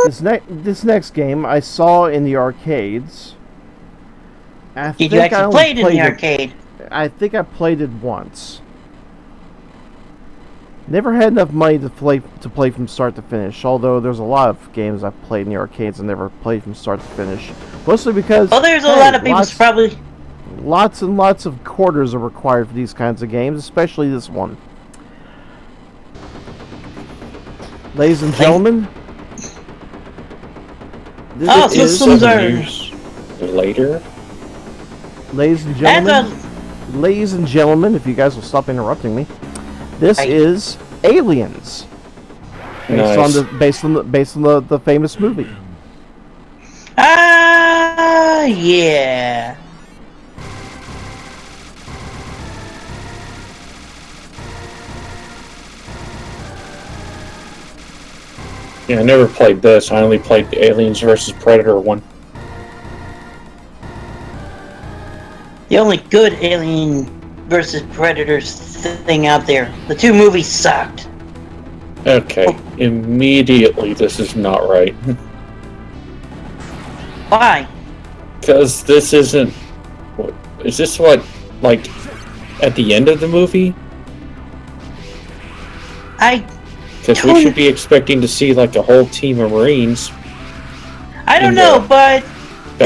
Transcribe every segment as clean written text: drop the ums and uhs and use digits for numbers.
This next game I saw in the arcades. Did you actually play it in the arcade? I think I played it once. Never had enough money to play from start to finish. Although there's a lot of games I've played in the arcades and never played from start to finish. Mostly because there's a lot of people probably. Lots and lots of quarters are required for these kinds of games, especially this one. Ladies and gentlemen, systems are later. Ladies and gentlemen, if you guys will stop interrupting me, this is Aliens, based on the famous movie. Yeah. Yeah, I never played this. I only played the Aliens vs. Predator one. The only good Alien vs. Predator thing out there. The two movies sucked. Okay, immediately this is not right. Why? Because this isn't... Is this what, like, at the end of the movie? Because we should be expecting to see, like, a whole team of Marines. I don't know, but the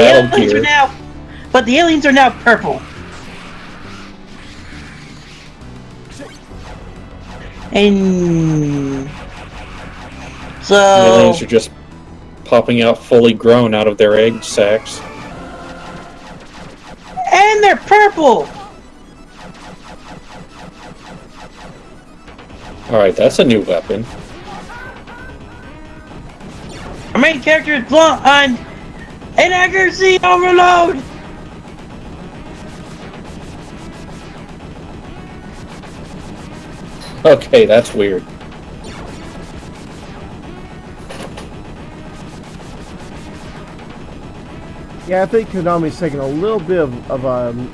aliens are now purple. And so the aliens are just popping out fully grown out of their egg sacs. And they're purple! Alright, that's a new weapon. Our main character is on inaccuracy overload! Okay, that's weird. Yeah, I think Konami's taking a little bit of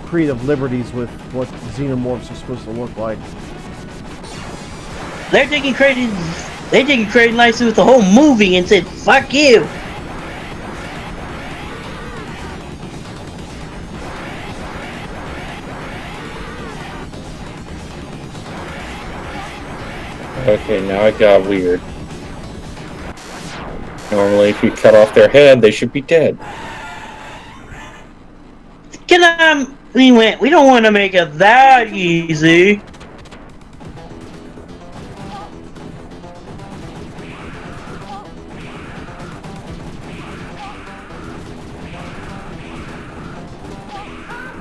creative liberties with what xenomorphs are supposed to look like. They're taking creative license with the whole movie and said, "Fuck you." Okay, now it got weird. Normally, if you cut off their head, they should be dead. We don't want to make it that easy.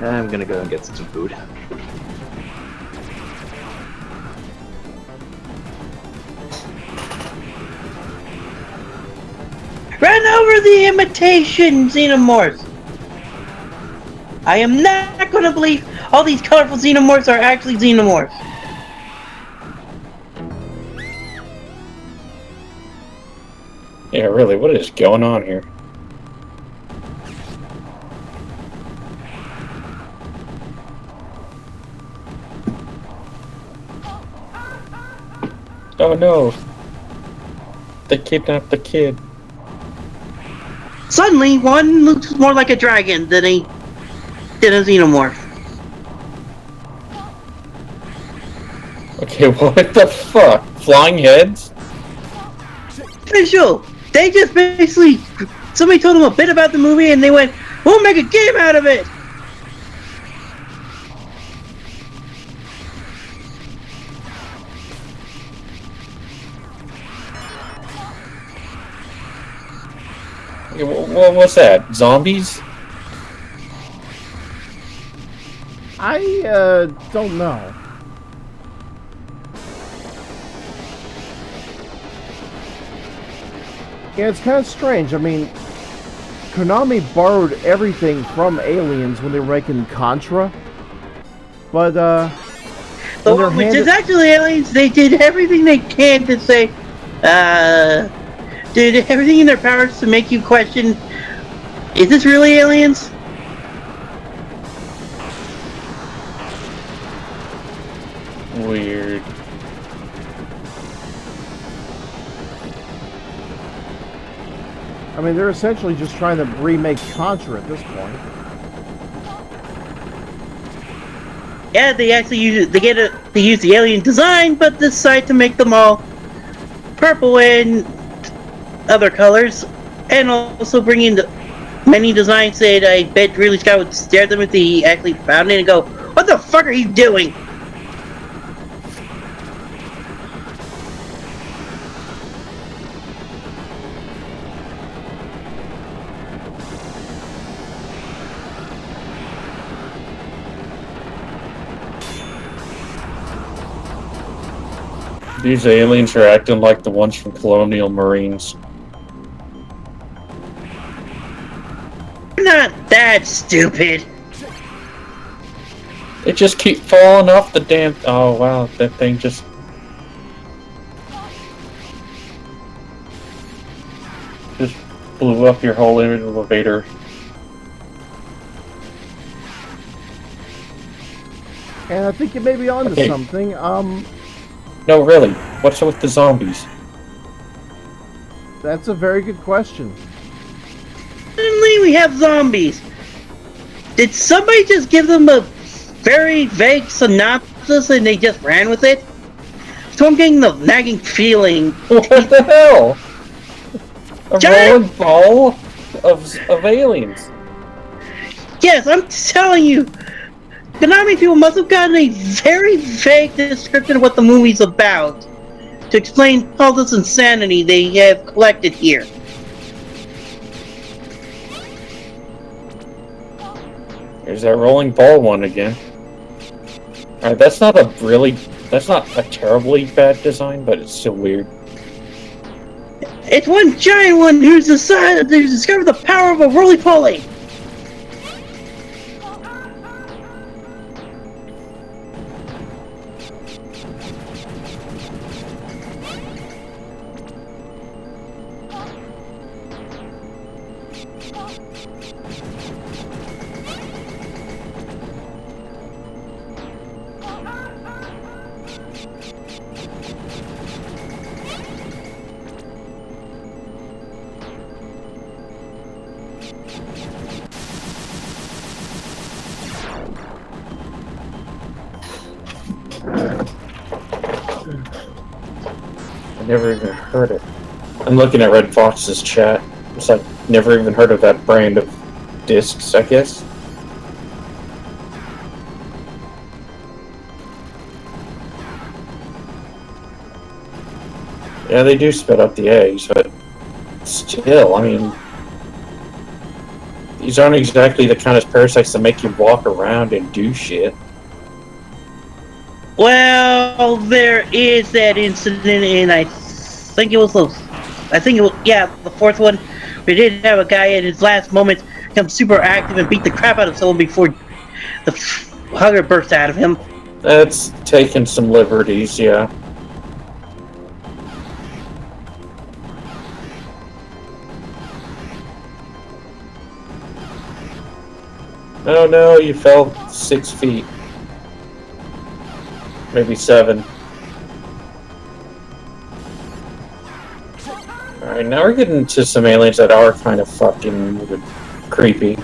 I'm gonna go and get some food. Run over the imitation xenomorphs! I am not gonna believe all these colorful xenomorphs are actually xenomorphs. Yeah, really, what is going on here? Oh no! They kidnapped the kid. Suddenly, one looks more like a dragon than a xenomorph. Okay, what the fuck? Flying heads? Official! They just basically... Somebody told them a bit about the movie and they went, "We'll make a game out of it!" What was that? Zombies? I don't know. Yeah, it's kind of strange. I mean, Konami borrowed everything from Aliens when they were making Contra, but which is actually Aliens. They did everything they can to say, did everything in their powers to make you question, is this really Aliens? Weird. I mean, they're essentially just trying to remake Contra at this point. Yeah, they actually use they use the alien design, but decide to make them all purple and other colors, and also bring in many designs that I bet Ridley Scott would stare at them if he actually found it and go, "What the fuck are you doing?" These aliens are acting like the ones from Colonial Marines. You're not that stupid. They just keep falling off the damn... Oh, wow, that thing just... just blew up your whole elevator. And I think you may be onto something. No, really. What's up with the zombies? That's a very good question. Suddenly we have zombies. Did somebody just give them a very vague synopsis and they just ran with it? So I'm getting the nagging feeling. What the hell? A Giant rolling ball of aliens. Yes, I'm telling you. Konami people must have gotten a very vague description of what the movie's about to explain all this insanity they have collected here. There's that rolling ball one again. Alright, that's not a terribly bad design, but it's still weird. It's one giant one who's discovered the power of a roly-poly. Never even heard it. I'm looking at Red Fox's chat. It's like, never even heard of that brand of discs, I guess. Yeah, they do spit up the eggs, but still, I mean, these aren't exactly the kind of parasites that make you walk around and do shit. Well, there is that incident, and I think it was the fourth one. We did have a guy in his last moments become super active and beat the crap out of someone before the hunger burst out of him. That's taking some liberties, yeah. Oh no, you fell 6 feet. Maybe 7. Alright, now we're getting to some aliens that are kind of fucking creepy.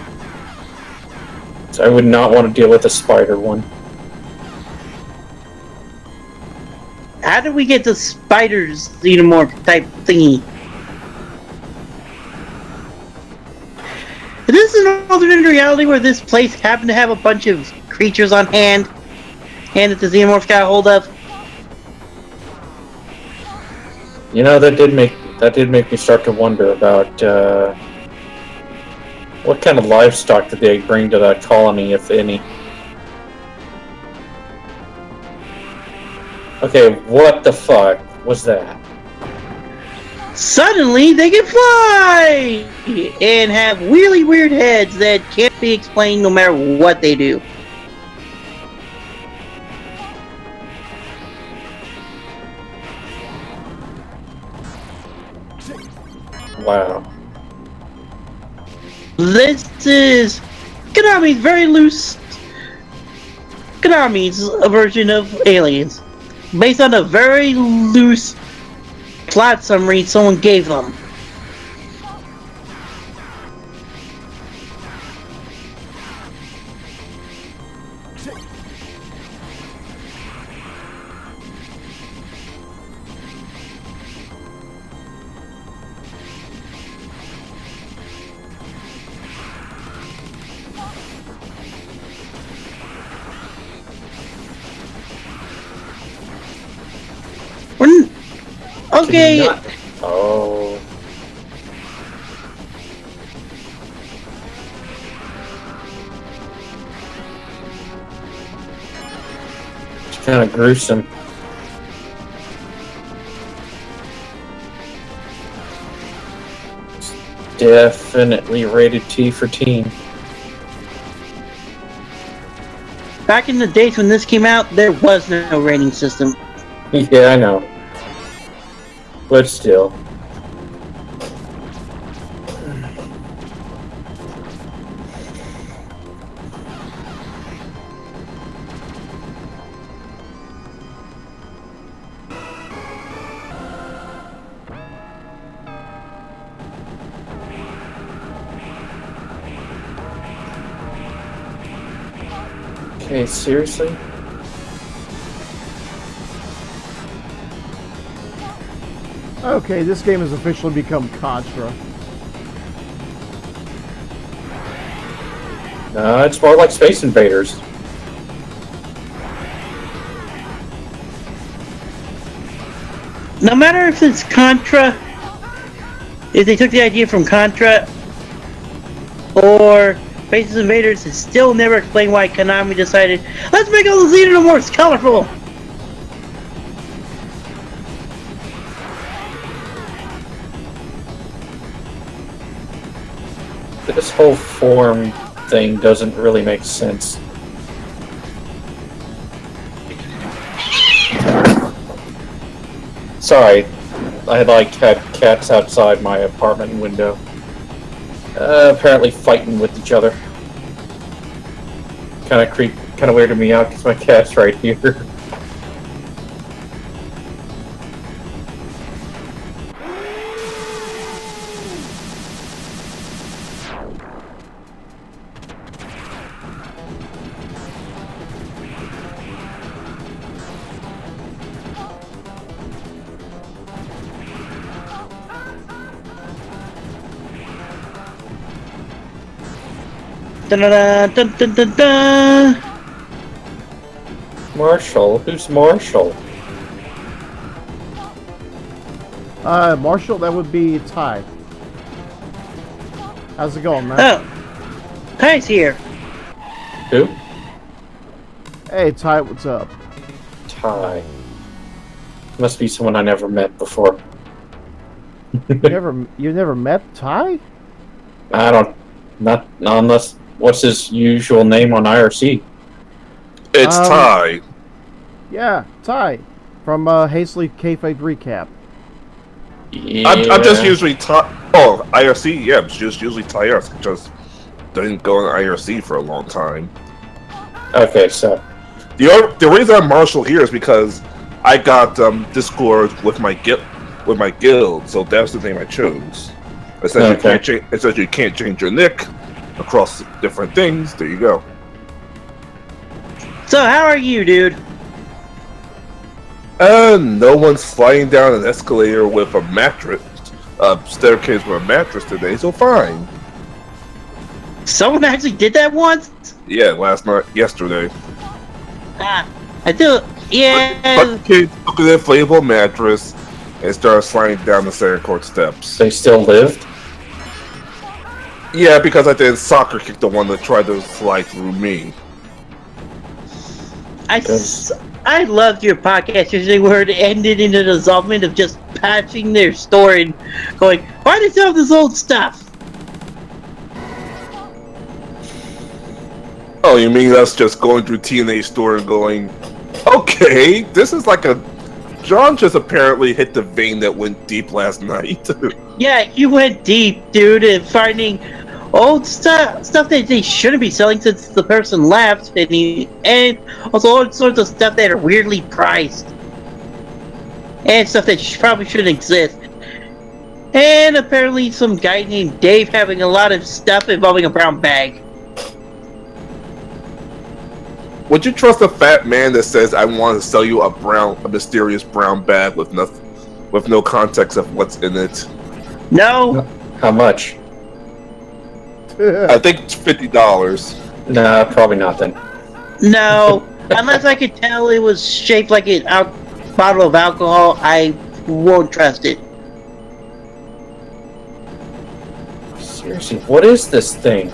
So I would not want to deal with a spider one. How did we get the spiders xenomorph type thingy? Is this an alternate reality where this place happened to have a bunch of creatures on hand? And that the xenomorphs got a hold of? You know, that did make me start to wonder about what kind of livestock did they bring to that colony, if any. Okay, what the fuck was that? Suddenly they can fly! And have really weird heads that can't be explained no matter what they do. Wow. This is Konami's very loose. Konami's version of Aliens, based on a very loose plot summary someone gave them. Okay. Oh. It's kind of gruesome. It's definitely rated T for teen. Back in the days when this came out, there was no rating system. Yeah, I know. But still. Okay, seriously? Okay, this game has officially become Contra. No, it's more like Space Invaders. No matter if it's Contra, if they took the idea from Contra, or Space Invaders, it's still never explained why Konami decided, let's make all the xenomorphs colorful! This whole form thing doesn't really make sense. Sorry, I had cats outside my apartment window. Apparently fighting with each other. Kind of weirded me out because my cat's right here. Dun dun dun dun dun dun! Marshall? Who's Marshall? Marshall, that would be Ty. How's it going, man? Oh, Ty's here. Who? Hey, Ty, what's up? Ty. Must be someone I never met before. You never met Ty? I don't. Not unless. What's his usual name on IRC? It's Ty. Yeah, Ty from Hazley Kayfabe Recap. Yeah. I'm just usually Ty. Oh, IRC. Yeah, it's just usually Ty. Just didn't go on IRC for a long time. Okay, so The reason I'm Marshall here is because I got Discord with my guild, so that's the name I chose. It says you can't change your nick across different things. There you go. So, how are you, dude? No one's flying down an escalator with a mattress, staircase with a mattress today, so fine. Someone actually did that once? Yeah, yesterday. Ah, I do. Yeah. But the kids took an inflatable mattress and started sliding down the center court steps. they still lived. Yeah, because I did soccer kick the one that tried to slide through me. I loved your podcast usually where it ended in a resolvement of just patching their store and going, why do they still have this old stuff? Oh, you mean us just going through TNA store and going, okay, this is like a... John just apparently hit the vein that went deep last night. Yeah, you went deep, dude, in finding old stuff that they shouldn't be selling since the person left, and also all sorts of stuff that are weirdly priced. And stuff that probably shouldn't exist. And apparently some guy named Dave having a lot of stuff involving a brown bag. Would you trust a fat man that says, I want to sell you a mysterious brown bag with no context of what's in it? No. How much? I think it's $50. Nah, probably not then. No. Unless I could tell it was shaped like a bottle of alcohol, I won't trust it. Seriously, what is this thing?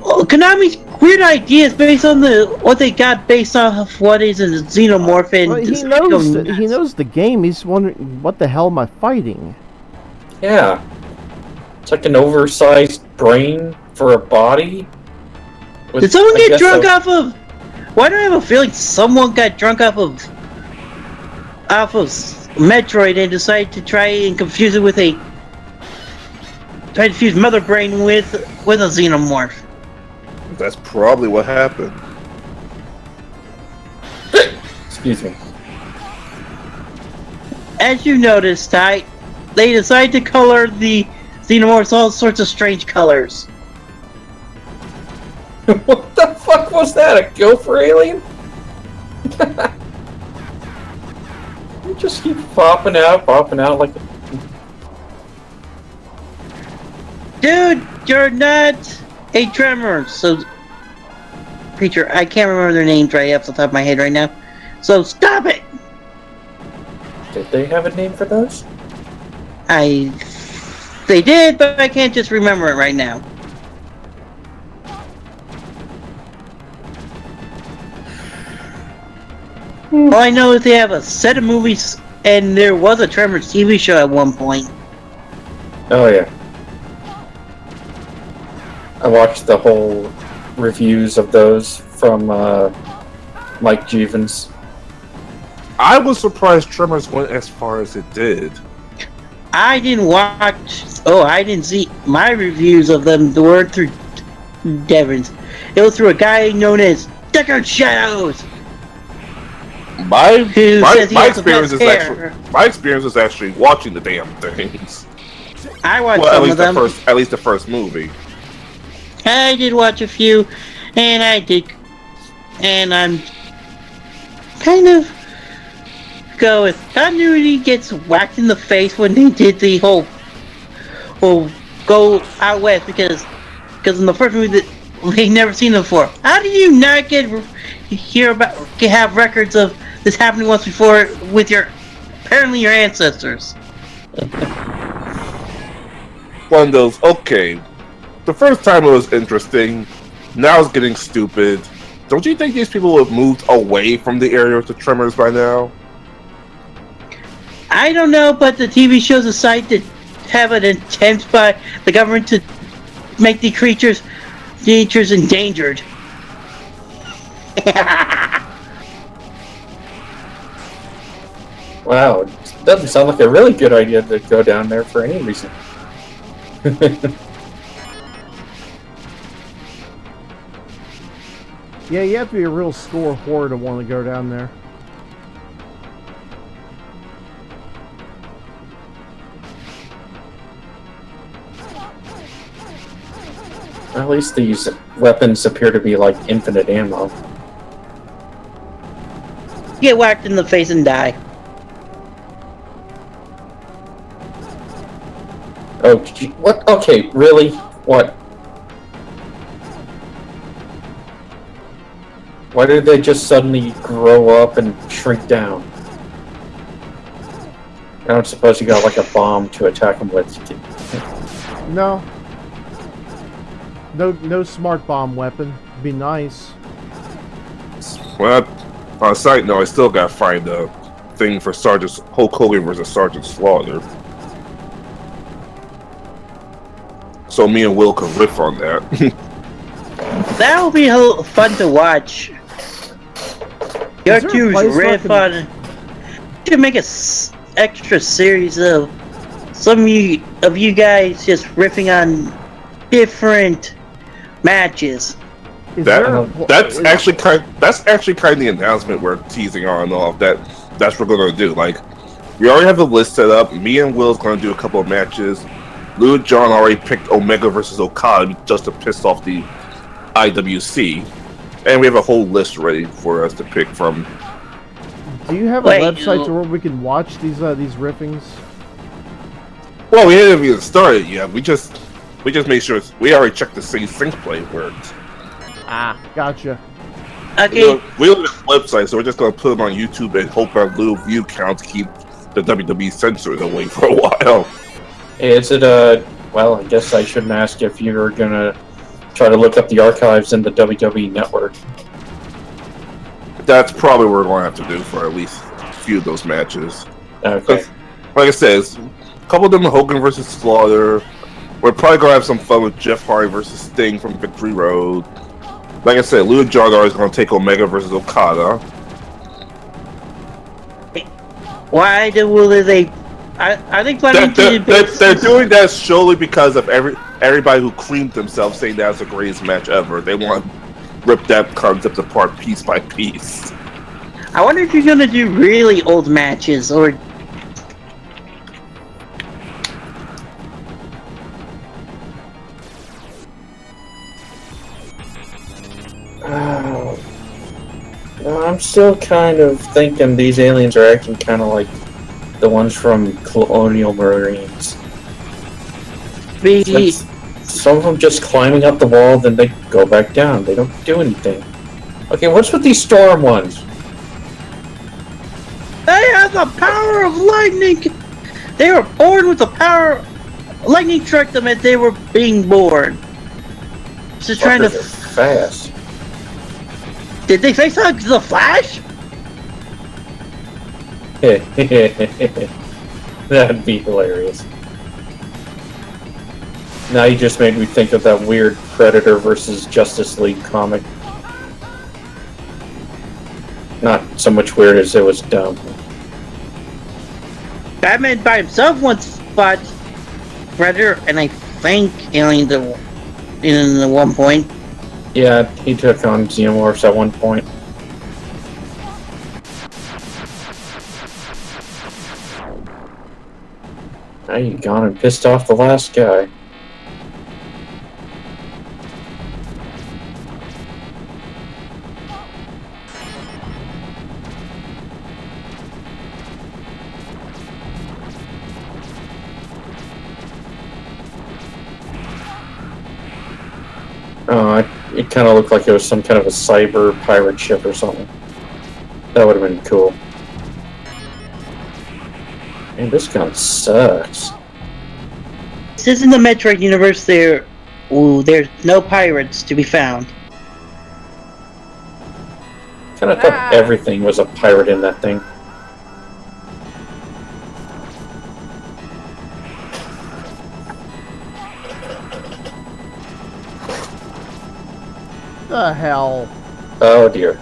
Well, Konami's weird ideas based on what they got based off of what is a xenomorph and well, he knows the game. He's wondering, what the hell am I fighting? Yeah. It's like an oversized brain for a body. Did someone get drunk off of... Why do I have a feeling someone got drunk off of Metroid and decided to try and confuse it with a... Try to fuse Mother Brain with a xenomorph. That's probably what happened. Excuse me. As you noticed, they decided to color the xenomorphs all sorts of strange colors. What the fuck was that? A gopher alien? You just keep popping out like a... Dude, you're not a tremor, so... Creature, I can't remember their names right off the top of my head right now. So stop it! Did they have a name for those? They did, but I can't just remember it right now. All I know is they have a set of movies, and there was a Tremors TV show at one point. Oh yeah. I watched the whole reviews of those from Mike Jevons. I was surprised Tremors went as far as it did. I didn't watch... Oh, I didn't see... My reviews of them weren't through Devon's. It was through a guy known as Deckard Shadows! My experience is actually watching the damn things. I watched some of them. At least the first movie. I did watch a few, and I'm kind of go with continuity gets whacked in the face when they did the whole go out west because in the first movie that they never seen it before. How do you not have records of this happening once before with apparently your ancestors? One of those, okay, the first time it was interesting, now it's getting stupid. Don't you think these people have moved away from the area of the Tremors by now? I don't know, but the TV shows decide to have an attempt by the government to make the creatures endangered. Wow, it doesn't sound like a really good idea to go down there for any reason. Yeah, you have to be a real score whore to want to go down there. At least these weapons appear to be like infinite ammo. Get whacked in the face and die. Oh, what? Okay, really? What? Why did they just suddenly grow up and shrink down? I don't suppose you got like a bomb to attack them with. No. No smart bomb weapon. Be nice. Well, on a side note, I still gotta find a thing for Hulk Hogan versus Sergeant Slaughter. So me and Will can riff on that. That will be fun to watch. Your two's riff on it. You should make a extra series of some of you guys just riffing on different matches. That's actually kind of the announcement we're teasing on and off. That's what we're gonna do. Like, we already have the list set up. Me and Will's gonna do a couple of matches. Lou and John already picked Omega versus Okada just to piss off the IWC, and we have a whole list ready for us to pick from. Do you have a website where we can watch these riffings? Well, we haven't even started yet. We just made sure we already checked to see sync play works. Ah, gotcha. Okay. We don't have a website, so we're just gonna put them on YouTube and hope our little view counts keep the WWE censors away for a while. Is it well, I guess I shouldn't ask if you're gonna try to look up the archives in the WWE network. That's probably what we're gonna have to do for at least a few of those matches. Okay. Like I said, a couple of them are Hogan versus Slaughter. We're probably gonna have some fun with Jeff Hardy versus Sting from Victory Road. Like I said, Lou Jardar is gonna take Omega versus Okada. Why will they? Are they planning to? They're doing that solely because of everybody who creamed themselves saying that was the greatest match ever. They want to rip that concept apart piece by piece. I wonder if you're gonna do really old matches or. I'm still kind of thinking these aliens are acting kind of like the ones from Colonial Marines. Some of them just climbing up the wall, then they go back down. They don't do anything. Okay, what's with these storm ones? They have the power of lightning! They were born with the power... Lightning struck them as they were being born. Just trying to... fast. Did they say something to the Flash? That'd be hilarious. Now you just made me think of that weird Predator versus Justice League comic. Not so much weird as it was dumb. Batman by himself once fought Predator, and I think Alien in one point. Yeah, he took on Xenomorphs at one point. Now you gone and pissed off the last guy. It kind of looked like it was some kind of a cyber pirate ship or something. That would have been cool. Man, this gun sucks. This isn't the Metroid universe. There's no pirates to be found. Kind of thought everything was a pirate in that thing. The hell? Oh dear.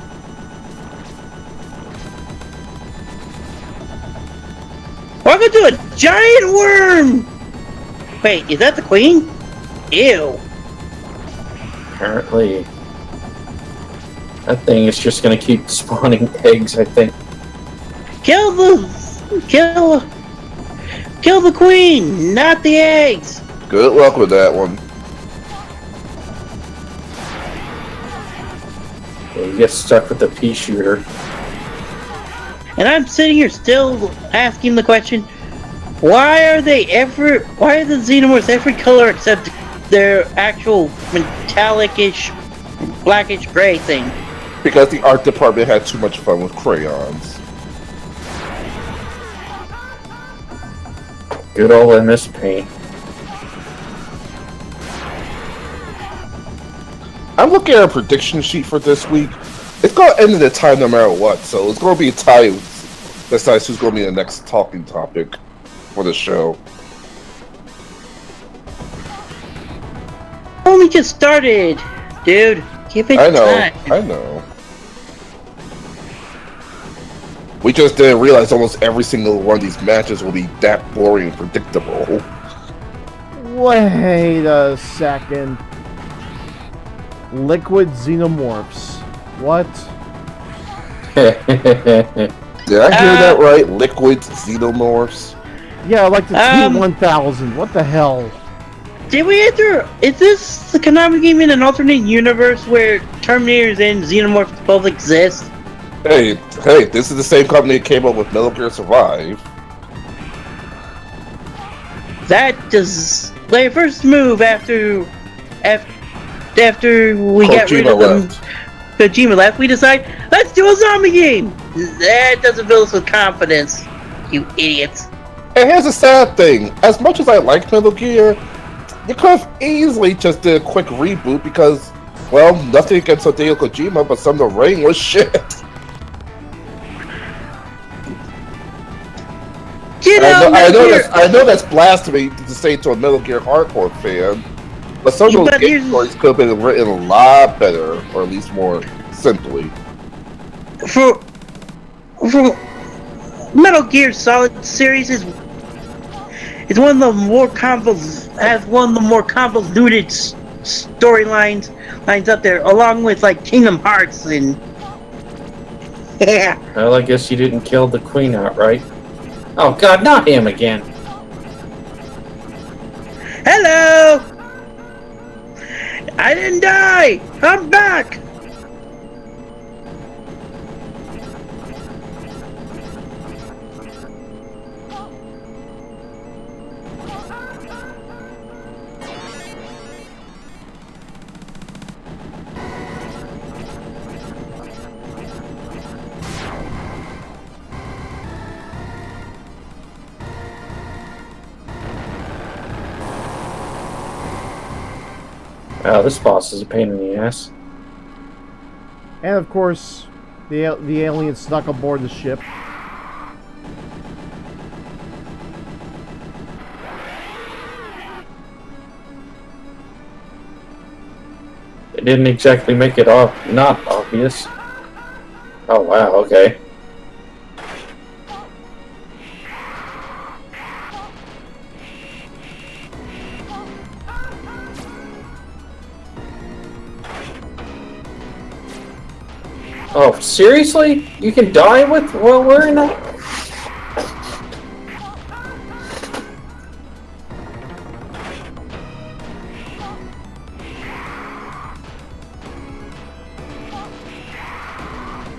Welcome to a giant worm! Wait, is that the queen? Ew. Apparently. That thing is just gonna keep spawning eggs, I think. Kill the queen, not the eggs! Good luck with that one. Yeah, you get stuck with the pea shooter. And I'm sitting here still asking the question, why are the xenomorphs every color except their actual metallic-ish, blackish gray thing? Because the art department had too much fun with crayons. Good old MS Paint. I'm looking at a prediction sheet for this week. It's gonna end in a tie no matter what, so it's gonna be a tie that decides who's gonna be the next talking topic for the show. Only just started, dude. Give it time. I know. We just didn't realize almost every single one of these matches will be that boring and predictable. Wait a second. Liquid xenomorphs. What? Did I hear that right? Liquid xenomorphs? Yeah, like the T-1000. What the hell? Did we enter? Is this the Konami game in an alternate universe where Terminators and Xenomorphs both exist? Hey, this is the same company that came up with Metal Gear Survive. That does their first move after we got rid of them. Kojima left, we decide, let's do a zombie game! That doesn't fill us with confidence, you idiots. And here's the sad thing. As much as I like Metal Gear, you could have easily just did a quick reboot because, well, nothing against Hideo Kojima, but some of the writing was shit. I know that's blasphemy to say to a Metal Gear hardcore fan, but some of those game stories could have been written a lot better, or at least more simply. For Metal Gear Solid series is one of the more convoluted storylines up there, along with like Kingdom Hearts and yeah. Well, I guess you didn't kill the queen outright. Oh God, not him again. Hello! I didn't die! I'm back! Oh, this boss is a pain in the ass. And of course, the alien snuck aboard the ship. They didn't exactly make it not obvious. Oh wow, okay. Oh, seriously? You can die with while wearing that?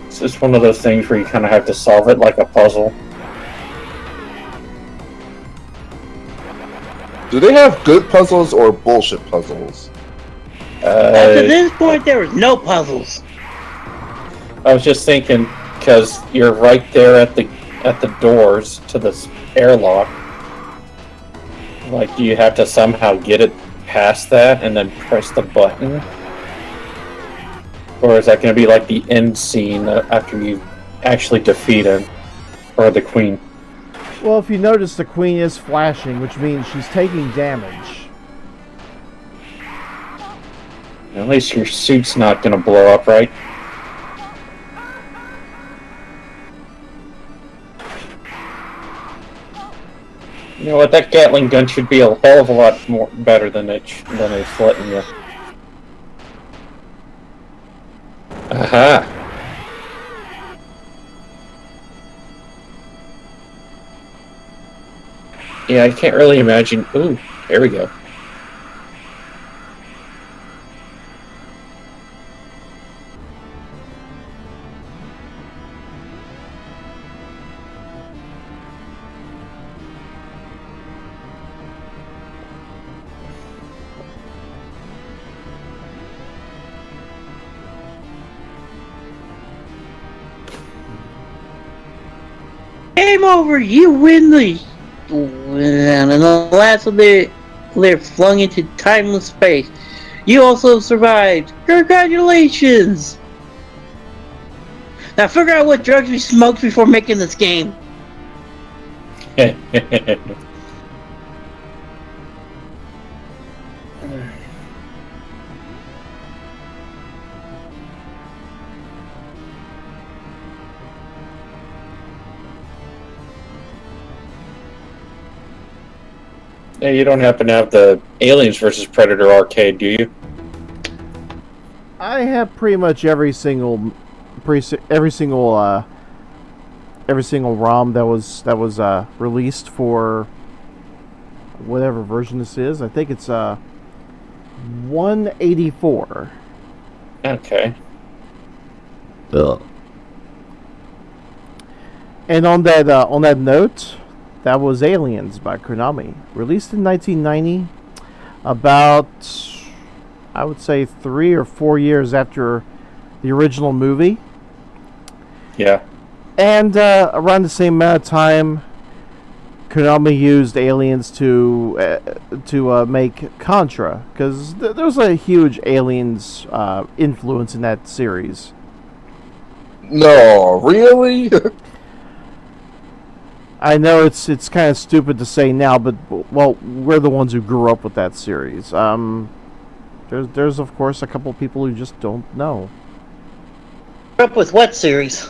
It's just one of those things where you kind of have to solve it like a puzzle. Do they have good puzzles or bullshit puzzles? Up to this point, there was no puzzles. I was just thinking, because you're right there at the doors to this airlock. Like, do you have to somehow get it past that and then press the button? Or is that going to be like the end scene after you actually defeat him? Or the queen? Well, if you notice, the queen is flashing, which means she's taking damage. At least your suit's not going to blow up, right? You know what? That Gatling gun should be a hell of a lot more better than it's letting you. Aha! Yeah, I can't really imagine. Ooh, there we go. Game over! You win the... And the last of they're flung into timeless space. You also survived. Congratulations! Now figure out what drugs we smoked before making this game. Yeah, you don't happen to have the Aliens vs. Predator arcade, do you? I have pretty much every single ROM that was released for whatever version this is. I think it's 184. Okay. Ugh. And on that note, that was Aliens by Konami, released in 1990, about, I would say, 3 or 4 years after the original movie. Yeah. And around the same amount of time, Konami used Aliens to make Contra, because there was a huge Aliens influence in that series. No, really? I know it's kind of stupid to say now, but well, we're the ones who grew up with that series. There's of course a couple people who just don't know. Up with what series?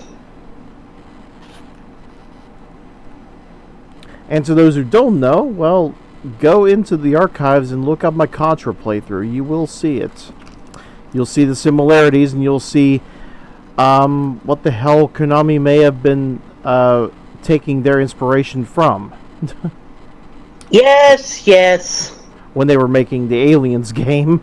And to those who don't know, well, go into the archives and look up my Contra playthrough. You will see it. You'll see the similarities, and you'll see what the hell Konami may have been taking their inspiration from. Yes. When they were making the Aliens game.